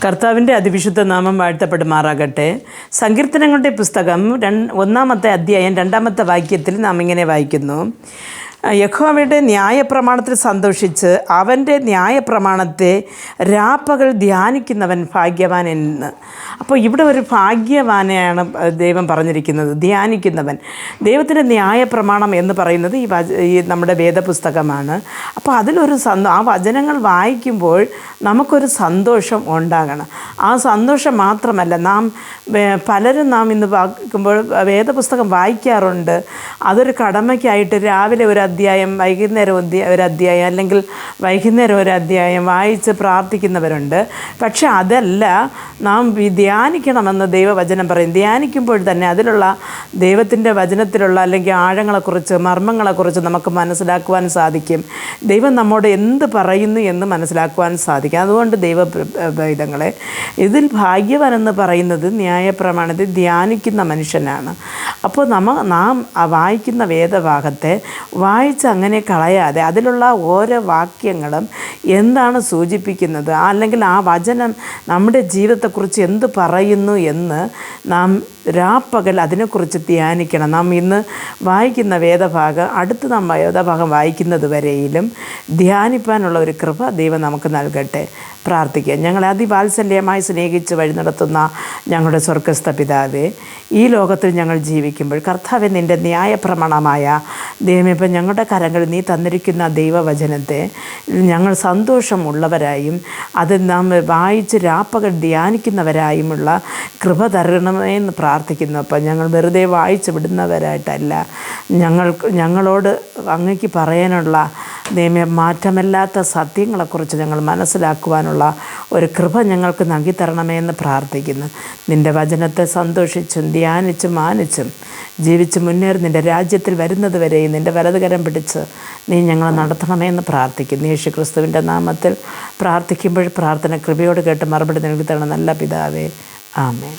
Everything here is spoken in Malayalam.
കർത്താവിൻ്റെ അതിവിശുദ്ധ നാമം വാഴ്ത്തപ്പെടുമാറാകട്ടെ. സങ്കീർത്തനങ്ങളുടെ പുസ്തകം 1-ാമത്തെ അധ്യായം 2-ാമത്തെ വാക്യത്തിൽ നാം ഇങ്ങനെ വായിക്കുന്നു: യഹോവയുടെ ന്യായപ്രമാണത്തിൽ സന്തോഷിച്ച് അവൻ്റെ ന്യായപ്രമാണത്തെ രാപ്പകൽ ധ്യാനിക്കുന്നവൻ ഭാഗ്യവാൻ എന്ന്. അപ്പോൾ ഇവിടെ ഒരു ഭാഗ്യവാനെയാണ് ദൈവം പറഞ്ഞിരിക്കുന്നത്, ധ്യാനിക്കുന്നവൻ. ദൈവത്തിൻ്റെ ന്യായപ്രമാണം എന്ന് പറയുന്നത് ഈ നമ്മുടെ വേദപുസ്തകമാണ്. അപ്പോൾ അതിലൊരു ആ വചനങ്ങൾ വായിക്കുമ്പോൾ നമുക്കൊരു സന്തോഷം ഉണ്ടാകണം. ആ സന്തോഷം മാത്രമല്ല, പലരും ഇന്ന് വായിക്കുമ്പോൾ വേദപുസ്തകം വായിക്കാറുണ്ട്. അതൊരു കടമയ്ക്കായിട്ട് രാവിലെ ഒരു അധ്യായം, വൈകുന്നേരം ഒരു അധ്യായം, അല്ലെങ്കിൽ വൈകുന്നേരം ഒരു അധ്യായം വായിച്ച് പ്രാർത്ഥിക്കുന്നവരുണ്ട്. പക്ഷെ അതല്ല നാം ധ്യാനിക്കണമെന്ന് ദൈവവചനം പറയും. ധ്യാനിക്കുമ്പോൾ തന്നെ അതിലുള്ള ദൈവത്തിൻ്റെ വചനത്തിലുള്ള അല്ലെങ്കിൽ ആഴങ്ങളെക്കുറിച്ച്, മർമ്മങ്ങളെക്കുറിച്ച് നമുക്ക് മനസ്സിലാക്കുവാൻ സാധിക്കും. ദൈവം നമ്മോട് എന്ത് പറയുന്നു എന്ന് മനസ്സിലാക്കുവാൻ സാധിക്കും. അതുകൊണ്ട് ദൈവവേദങ്ങളെ ഇതിൽ ഭാഗ്യവാൻ എന്ന് പറയുന്നത് ന്യായപ്രമാണത്തിൽ ധ്യാനിക്കുന്ന മനുഷ്യനാണ്. അപ്പോൾ നാം വായിക്കുന്ന വേദഭാഗത്തെ വായിച്ച് അങ്ങനെ കളയാതെ അതിലുള്ള ഓരോ വാക്യങ്ങളും എന്താണ് സൂചിപ്പിക്കുന്നത്, അല്ലെങ്കിൽ ആ വചനം നമ്മുടെ ജീവിതത്തെക്കുറിച്ച് എന്ത് പറയുന്നു എന്ന് നാം രാപ്പകൽ അതിനെക്കുറിച്ച് ധ്യാനിക്കണം. നാം ഇന്ന് വായിക്കുന്ന വേദഭാഗം അടുത്ത് നാം വേദഭാഗം വായിക്കുന്നത് വരെയിലും ധ്യാനിപ്പാനുള്ള ഒരു കൃപ ദൈവം നമുക്ക് നൽകട്ടെ. പ്രാർത്ഥിക്കുക. ഞങ്ങളെ അതിവാത്സല്യമായി സ്നേഹിച്ച് വഴി നടത്തുന്ന ഞങ്ങളുടെ സ്വർഗ്ഗസ്ഥ പിതാവേ, ഈ ലോകത്തിൽ ഞങ്ങൾ ജീവിക്കുമ്പോൾ കർത്താവേ, നിൻ്റെ ന്യായപ്രമാണമായ ദൈവമേ, ഇപ്പം ഞങ്ങളുടെ കരങ്ങളിൽ നീ തന്നിരിക്കുന്ന ദൈവവചനത്തെ ഞങ്ങൾ സന്തോഷമുള്ളവരായും അത് നാം വായിച്ച് രാപ്പകൽ ധ്യാനിക്കുന്നവരായുമുള്ള കൃപ തരണമെന്ന് പ്രാർത്ഥിക്കുന്നു. അപ്പം ഞങ്ങൾ വെറുതെ വായിച്ച് വിടുന്നവരായിട്ടല്ല, ഞങ്ങളോട് അങ്ങയ്ക്ക് പറയാനുള്ള ദൈവമേ മാറ്റമില്ലാത്ത സത്യങ്ങളെക്കുറിച്ച് ഞങ്ങൾ മനസ്സിലാക്കുവാനുള്ള ഒരു കൃപ ഞങ്ങൾക്ക് നൽകി തരണമേ എന്ന് പ്രാർത്ഥിക്കുന്നു. നിൻ്റെ വചനത്തെ സന്തോഷിച്ചും ധ്യാനിച്ചും മാനിച്ചും ജീവിച്ച് മുന്നേറി നിൻ്റെ രാജ്യത്തിൽ വരുന്നത് വരെയും നിൻ്റെ വലതുകരം പിടിച്ച് നീ ഞങ്ങളെ നടത്തണമേ എന്ന് പ്രാർത്ഥിക്കുന്നു. യേശു ക്രിസ്തുവിൻ്റെ നാമത്തിൽ പ്രാർത്ഥിക്കുമ്പോൾ പ്രാർത്ഥന കൃപയോട് കേട്ട് മറുപടി നൽകി തരണം നല്ല പിതാവേ. ആമേൻ.